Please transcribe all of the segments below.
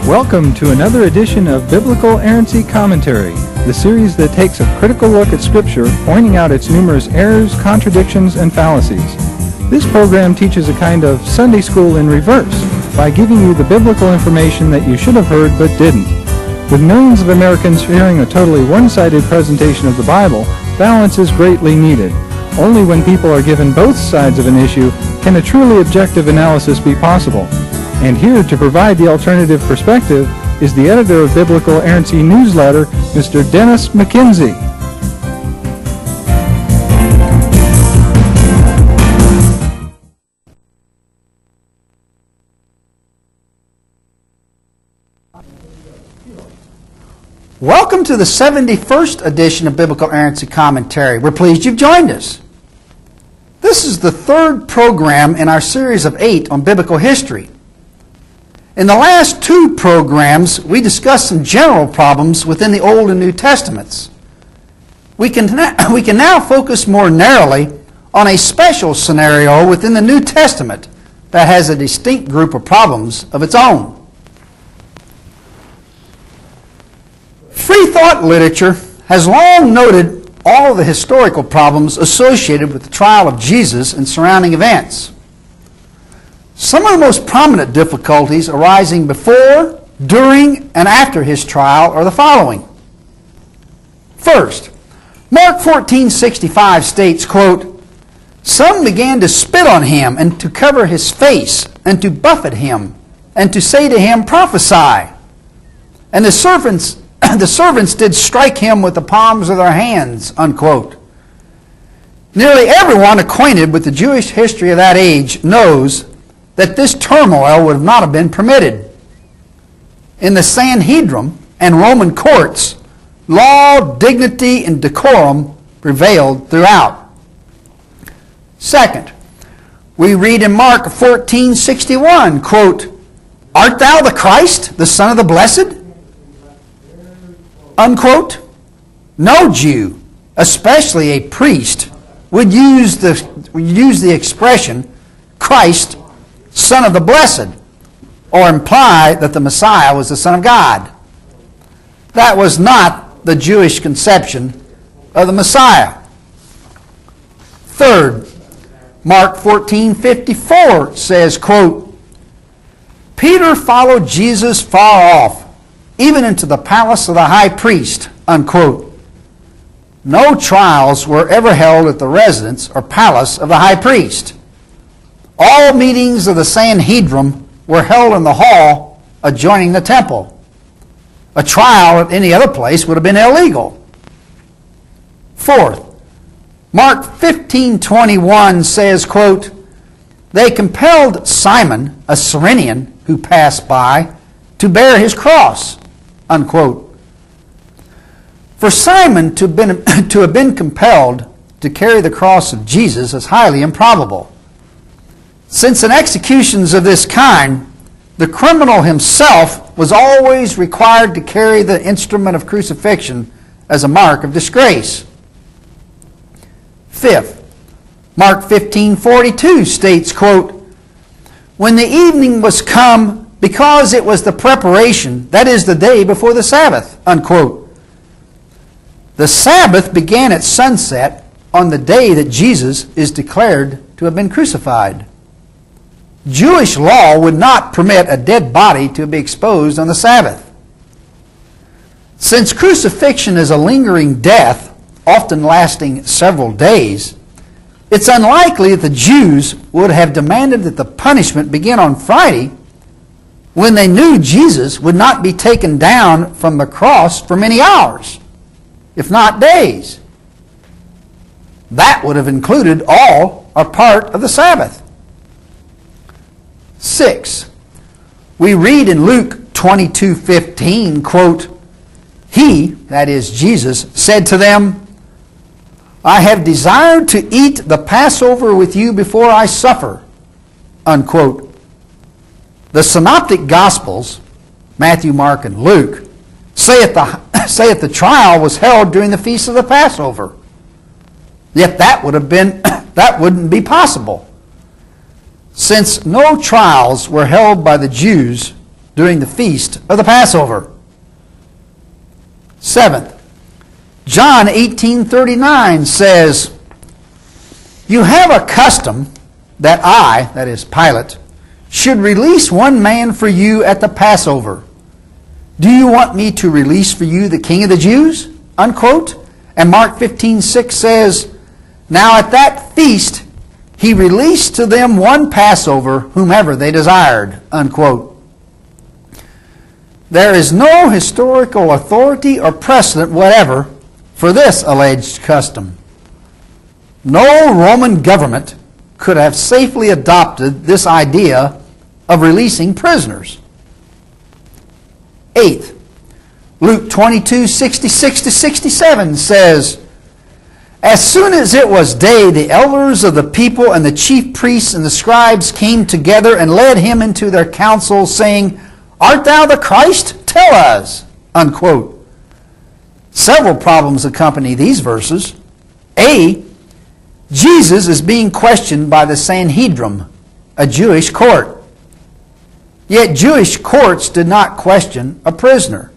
Welcome to another edition of Biblical Errancy Commentary, the series that takes a critical look at Scripture, pointing out its numerous errors, contradictions, and fallacies. This program teaches a kind of Sunday school in reverse by giving you the biblical information that you should have heard but didn't. With millions of Americans hearing a totally one-sided presentation of the Bible, balance is greatly needed. Only when people are given both sides of an issue can a truly objective analysis be possible. And here to provide the alternative perspective is the editor of Biblical Errancy newsletter, Mr. Dennis McKenzie. Welcome to the 71st edition of Biblical Errancy Commentary. We're pleased you've joined us. This is the third program in our series of 8 on biblical history. In the last 2 programs, we discussed some general problems within the Old and New Testaments. We can now focus more narrowly on a special scenario within the New Testament that has a distinct group of problems of its own. Free thought literature has long noted all of the historical problems associated with the trial of Jesus and surrounding events. Some of the most prominent difficulties arising before, during, and after his trial are the following. First, Mark 14:65 states, quote, "Some began to spit on him and to cover his face and to buffet him and to say to him, prophesy. And the servants did strike him with the palms of their hands," unquote. Nearly everyone acquainted with the Jewish history of that age knows that this turmoil would not have been permitted. In the Sanhedrin and Roman courts, law, dignity, and decorum prevailed throughout. Second, we read in Mark 14:61, quote, "Art thou the Christ, the Son of the Blessed?" Unquote. No Jew, especially a priest, would use the expression Christ, Son of the Blessed, or imply that the Messiah was the Son of God. That was not the Jewish conception of the Messiah. Third, Mark 14:54 says, quote, "Peter followed Jesus far off, even into the palace of the high priest," unquote. No trials were ever held at the residence or palace of the high priest. All meetings of the Sanhedrin were held in the hall adjoining the temple. A trial at any other place would have been illegal. Fourth, Mark 15:21 says, quote, "They compelled Simon, a Cyrenian who passed by, to bear his cross," unquote. For Simon to have been compelled to carry the cross of Jesus is highly improbable. Since in executions of this kind, the criminal himself was always required to carry the instrument of crucifixion as a mark of disgrace. Fifth, Mark 15:42 states, quote, "When the evening was come, because it was the preparation, that is the day before the Sabbath," unquote. The Sabbath began at sunset on the day that Jesus is declared to have been crucified. Jewish law would not permit a dead body to be exposed on the Sabbath. Since crucifixion is a lingering death, often lasting several days, it's unlikely that the Jews would have demanded that the punishment begin on Friday when they knew Jesus would not be taken down from the cross for many hours, if not days. That would have included all or part of the Sabbath. 6. We read in Luke 22:15, quote, "He," that is Jesus, "said to them, I have desired to eat the Passover with you before I suffer," unquote. The Synoptic Gospels, Matthew, Mark, and Luke, say the trial was held during the feast of the Passover. Yet that wouldn't be possible, since no trials were held by the Jews during the feast of the Passover. Seventh, John 18:39 says, "You have a custom that I," that is Pilate, "should release one man for you at the Passover. Do you want me to release for you the King of the Jews?" Unquote. And Mark 15:6 says, "Now at that feast he released to them one Passover whomever they desired." Unquote. There is no historical authority or precedent whatever for this alleged custom. No Roman government could have safely adopted this idea of releasing prisoners. Eighth, Luke 22:66-67 says, "As soon as it was day, the elders of the people and the chief priests and the scribes came together and led him into their council, saying, 'Art thou the Christ? Tell us.'" Unquote. Several problems accompany these verses. A, Jesus is being questioned by the Sanhedrin, a Jewish court. Yet Jewish courts did not question a prisoner.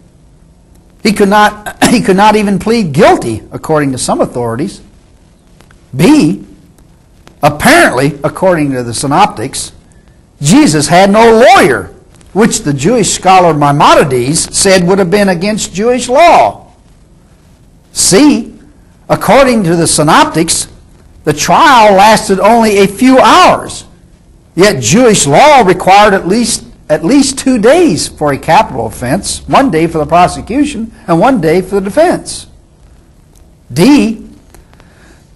He could not even plead guilty, according to some authorities. B, apparently, according to the synoptics, Jesus had no lawyer, which the Jewish scholar Maimonides said would have been against Jewish law. C, according to the synoptics, the trial lasted only a few hours, yet Jewish law required at least 2 days for a capital offense, 1 day for the prosecution and 1 day for the defense. D,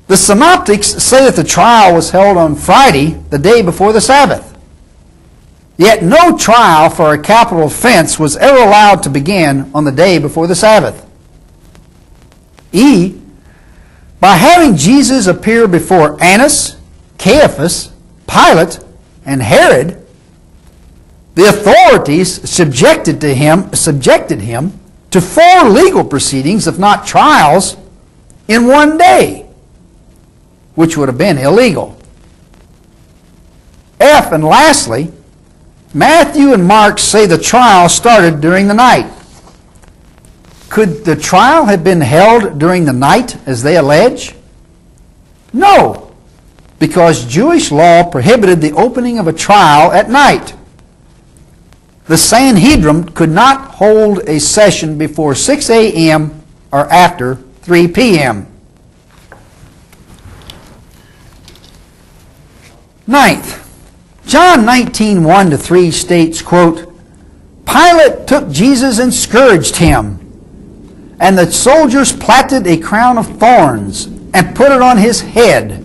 the synoptics say that the trial was held on Friday, the day before the Sabbath. Yet no trial for a capital offense was ever allowed to begin on the day before the Sabbath. E, by having Jesus appear before Annas, Caiaphas, Pilate, and Herod, the authorities subjected him to 4 legal proceedings, if not trials, in 1 day, which would have been illegal. F, and lastly, Matthew and Mark say the trial started during the night. Could the trial have been held during the night, as they allege? No, because Jewish law prohibited the opening of a trial at night. The Sanhedrin could not hold a session before 6 a.m. or after 3 p.m. Ninth, John 19:1-3 states, quote, "Pilate took Jesus and scourged him, and the soldiers platted a crown of thorns and put it on his head.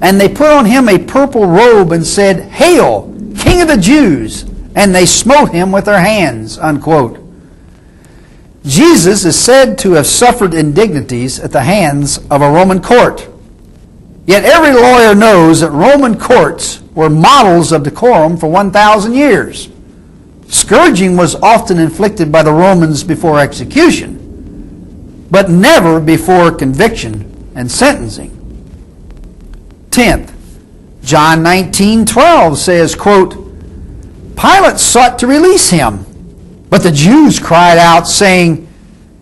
And they put on him a purple robe and said, 'Hail, King of the Jews!' And they smote him with their hands." Unquote. Jesus is said to have suffered indignities at the hands of a Roman court. Yet every lawyer knows that Roman courts were models of decorum for 1,000 years. Scourging was often inflicted by the Romans before execution, but never before conviction and sentencing. 10th, John 19:12 says, quote, "Pilate sought to release him, but the Jews cried out, saying,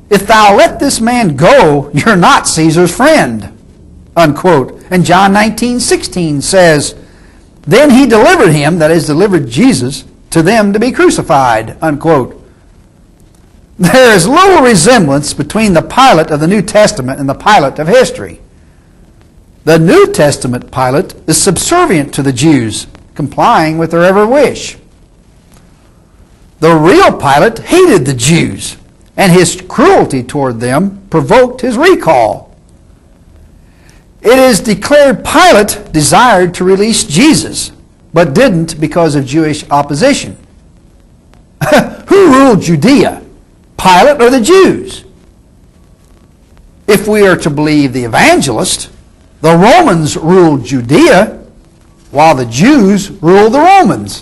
'If thou let this man go, you're not Caesar's friend.'" Unquote. And John 19:16 says, "Then he delivered him," that is, delivered Jesus, "to them to be crucified." Unquote. There is little resemblance between the Pilate of the New Testament and the Pilate of history. The New Testament Pilate is subservient to the Jews, complying with their every wish. The real Pilate hated the Jews, and his cruelty toward them provoked his recall. It is declared Pilate desired to release Jesus, but didn't because of Jewish opposition. Who ruled Judea, Pilate or the Jews? If we are to believe the evangelist, the Romans ruled Judea, while the Jews ruled the Romans.